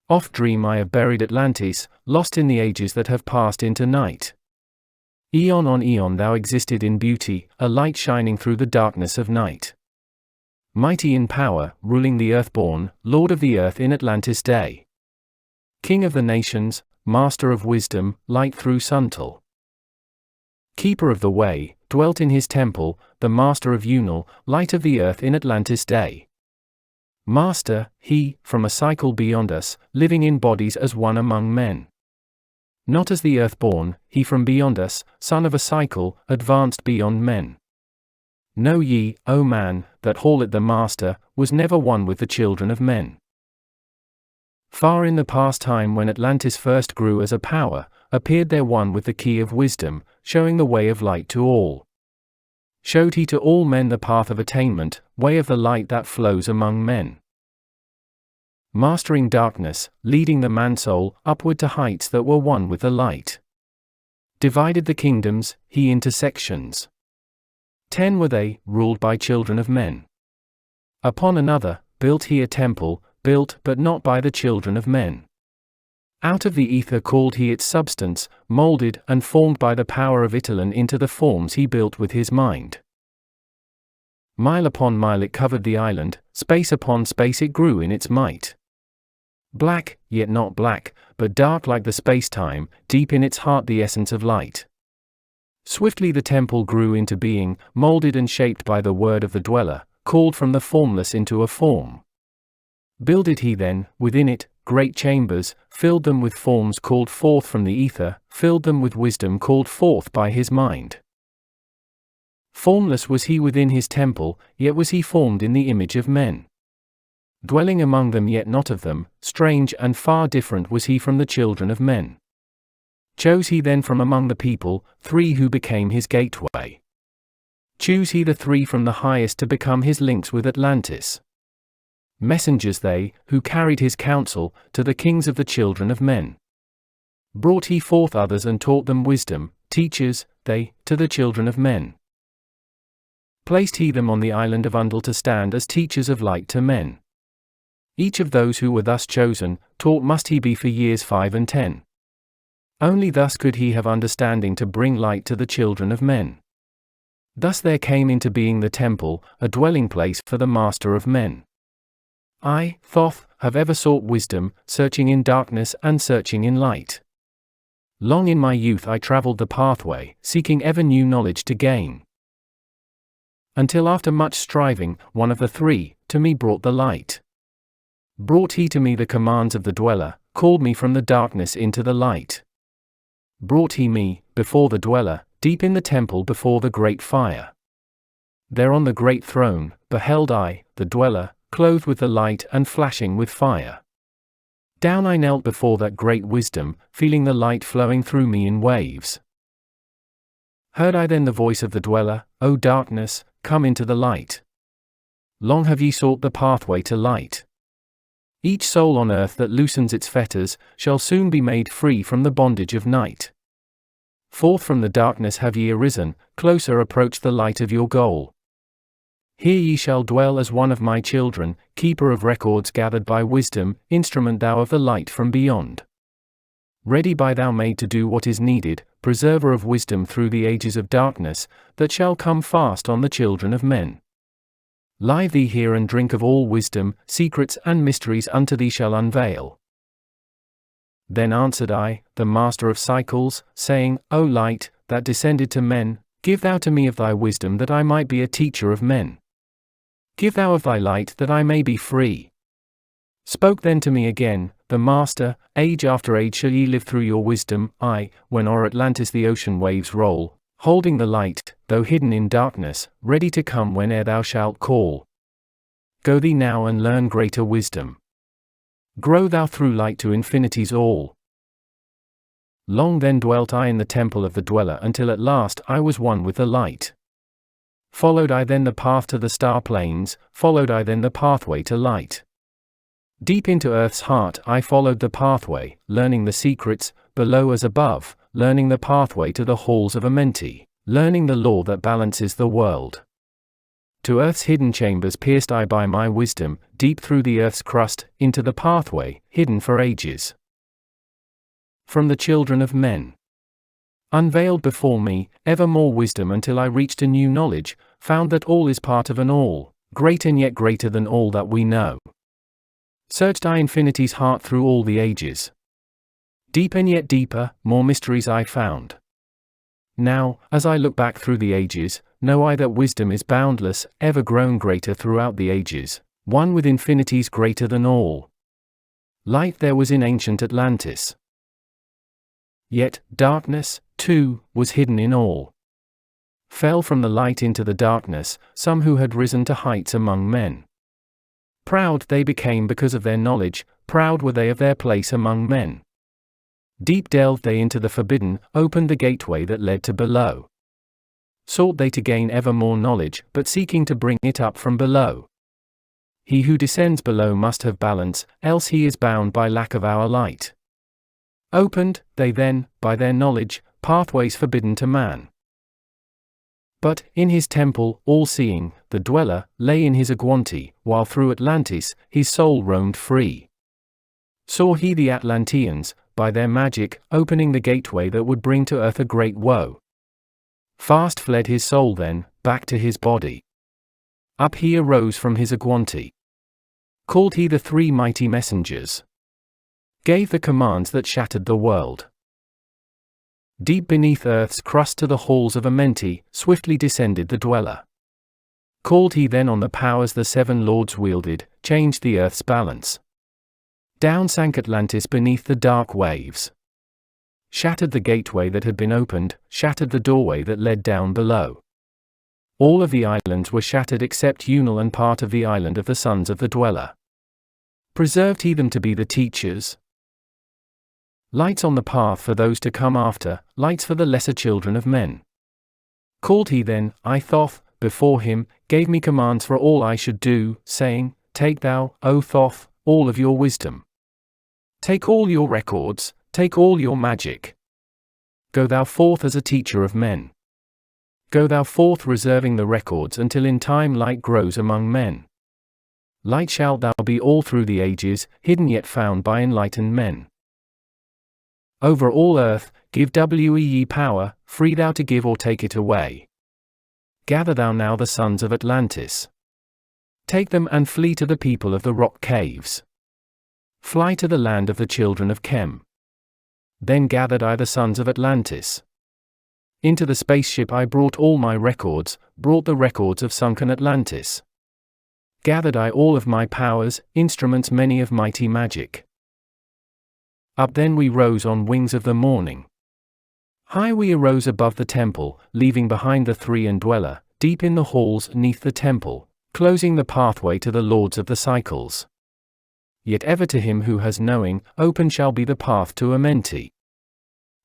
Oft dream I of buried Atlantis, lost in the ages that have passed into night. Eon on eon thou existed in beauty, a light shining through the darkness of night. Mighty in power, ruling the earthborn, Lord of the earth in Atlantis day. King of the nations, master of wisdom, light through Suntal. Keeper of the way, dwelt in his temple, the master of Unal, light of the earth in Atlantis day. Master, he, from a cycle beyond us, living in bodies as one among men. Not as the earthborn, he from beyond us, son of a cycle, advanced beyond men. Know ye, O man, that Hawlet the Master, was never one with the children of men. Far in the past time when Atlantis first grew as a power, appeared there one with the key of wisdom, showing the way of light to all. Showed he to all men the path of attainment, way of the light that flows among men. Mastering darkness, leading the man-soul upward to heights that were one with the light. Divided the kingdoms, he into sections. 10 were they, ruled by children of men. Upon another, built he a temple, built but not by the children of men. Out of the ether called he its substance, molded and formed by the power of Italan into the forms he built with his mind. Mile upon mile it covered the island, space upon space it grew in its might. Black, yet not black, but dark like the space-time, deep in its heart the essence of light. Swiftly the temple grew into being, molded and shaped by the word of the dweller, called from the formless into a form. Builded he then, within it, great chambers, filled them with forms called forth from the ether, filled them with wisdom called forth by his mind. Formless was he within his temple, yet was he formed in the image of men. Dwelling among them yet not of them, strange and far different was he from the children of men. Chose he then from among the people, 3 who became his gateway. Choose he the 3 from the highest to become his links with Atlantis. Messengers they, who carried his counsel, to the kings of the children of men. Brought he forth others and taught them wisdom, teachers, they, to the children of men. Placed he them on the island of Unveiled to stand as teachers of light to men. Each of those who were thus chosen, taught must he be for years 5 and 10. Only thus could he have understanding to bring light to the children of men. Thus there came into being the temple, a dwelling place for the master of men. I, Thoth, have ever sought wisdom, searching in darkness and searching in light. Long in my youth I travelled the pathway, seeking ever new knowledge to gain. Until after much striving, one of the 3, to me brought the light. Brought he to me the commands of the dweller, called me from the darkness into the light. Brought he me, before the dweller, deep in the temple before the great fire. There on the great throne, beheld I, the dweller, clothed with the light and flashing with fire. Down I knelt before that great wisdom, feeling the light flowing through me in waves. Heard I then the voice of the dweller, O darkness, come into the light. Long have ye sought the pathway to light. Each soul on earth that loosens its fetters, shall soon be made free from the bondage of night. Forth from the darkness have ye arisen, closer approach the light of your goal. Here ye shall dwell as one of my children, keeper of records gathered by wisdom, instrument thou of the light from beyond. Ready by thou made to do what is needed, preserver of wisdom through the ages of darkness, that shall come fast on the children of men. Lie thee here and drink of all wisdom, secrets and mysteries unto thee shall unveil. Then answered I, the master of cycles, saying, O light, that descended to men, give thou to me of thy wisdom that I might be a teacher of men. Give thou of thy light that I may be free. Spoke then to me again, the Master, age after age shall ye live through your wisdom, when o'er Atlantis the ocean waves roll, holding the light, though hidden in darkness, ready to come whene'er thou shalt call. Go thee now and learn greater wisdom. Grow thou through light to infinity's all. Long then dwelt I in the temple of the dweller until at last I was one with the light. Followed I then the path to the star plains, followed I then the pathway to light. Deep into earth's heart I followed the pathway, learning the secrets, below as above, learning the pathway to the halls of Amenti, learning the law that balances the world. To earth's hidden chambers pierced I by my wisdom, deep through the earth's crust, into the pathway, hidden for ages. From the children of men. Unveiled before me, ever more wisdom until I reached a new knowledge, found that all is part of an all, great and yet greater than all that we know. Searched I infinity's heart through all the ages. Deep and yet deeper, more mysteries I found. Now, as I look back through the ages, know I that wisdom is boundless, ever grown greater throughout the ages, one with infinities greater than all. Light there was in ancient Atlantis. Yet, darkness, too, was hidden in all. Fell from the light into the darkness, some who had risen to heights among men. Proud they became because of their knowledge, proud were they of their place among men. Deep delved they into the forbidden, opened the gateway that led to below. Sought they to gain ever more knowledge, but seeking to bring it up from below. He who descends below must have balance, else he is bound by lack of our light. Opened, they then, by their knowledge, pathways forbidden to man. But, in his temple, all-seeing, the dweller, lay in his aguanti, while through Atlantis, his soul roamed free. Saw he the Atlanteans, by their magic, opening the gateway that would bring to earth a great woe. Fast fled his soul then, back to his body. Up he arose from his aguanti. Called he the three mighty messengers. Gave the commands that shattered the world. Deep beneath earth's crust to the halls of Amenti, swiftly descended the dweller. Called he then on the powers the seven lords wielded, changed the earth's balance. Down sank Atlantis beneath the dark waves. Shattered the gateway that had been opened, shattered the doorway that led down below. All of the islands were shattered except Unal and part of the island of the sons of the dweller. Preserved he them to be the teachers. Lights on the path for those to come after, lights for the lesser children of men. Called he then, I Thoth, before him, gave me commands for all I should do, saying, Take thou, O Thoth, all of your wisdom. Take all your records, take all your magic. Go thou forth as a teacher of men. Go thou forth reserving the records until in time light grows among men. Light shalt thou be all through the ages, hidden yet found by enlightened men. Over all earth, give ye power, free thou to give or take it away. Gather thou now the sons of Atlantis. Take them and flee to the people of the rock caves. Fly to the land of the children of Chem. Then gathered I the sons of Atlantis. Into the spaceship I brought all my records, brought the records of sunken Atlantis. Gathered I all of my powers, instruments many of mighty magic. Up then we rose on wings of the morning. High we arose above the temple, leaving behind the three and dweller, deep in the halls neath the temple, closing the pathway to the lords of the cycles. Yet ever to him who has knowing, open shall be the path to Amenti.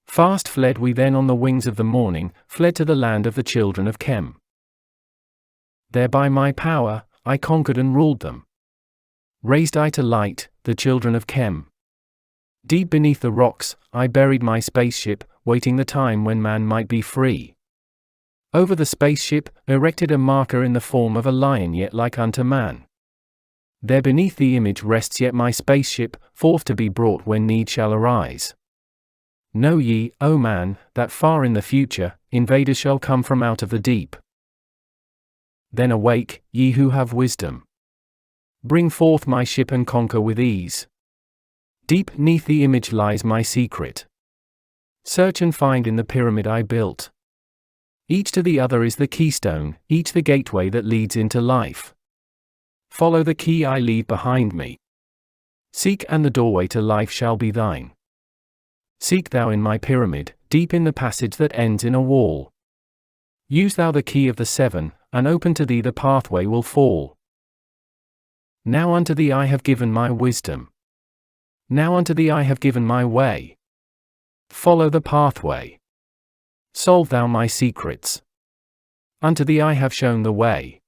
Fast fled we then on the wings of the morning, fled to the land of the children of Chem. There by my power, I conquered and ruled them. Raised I to light, the children of Chem. Deep beneath the rocks, I buried my spaceship, waiting the time when man might be free. Over the spaceship, erected a marker in the form of a lion yet like unto man. There beneath the image rests yet my spaceship, forth to be brought when need shall arise. Know ye, O man, that far in the future, invaders shall come from out of the deep. Then awake, ye who have wisdom. Bring forth my ship and conquer with ease. Deep neath the image lies my secret. Search and find in the pyramid I built. Each to the other is the keystone, each the gateway that leads into life. Follow the key I leave behind me. Seek and the doorway to life shall be thine. Seek thou in my pyramid, deep in the passage that ends in a wall. Use thou the key of the seven, and open to thee the pathway will fall. Now unto thee I have given my wisdom. Now unto thee I have given my way. Follow the pathway. Solve thou my secrets. Unto thee I have shown the way.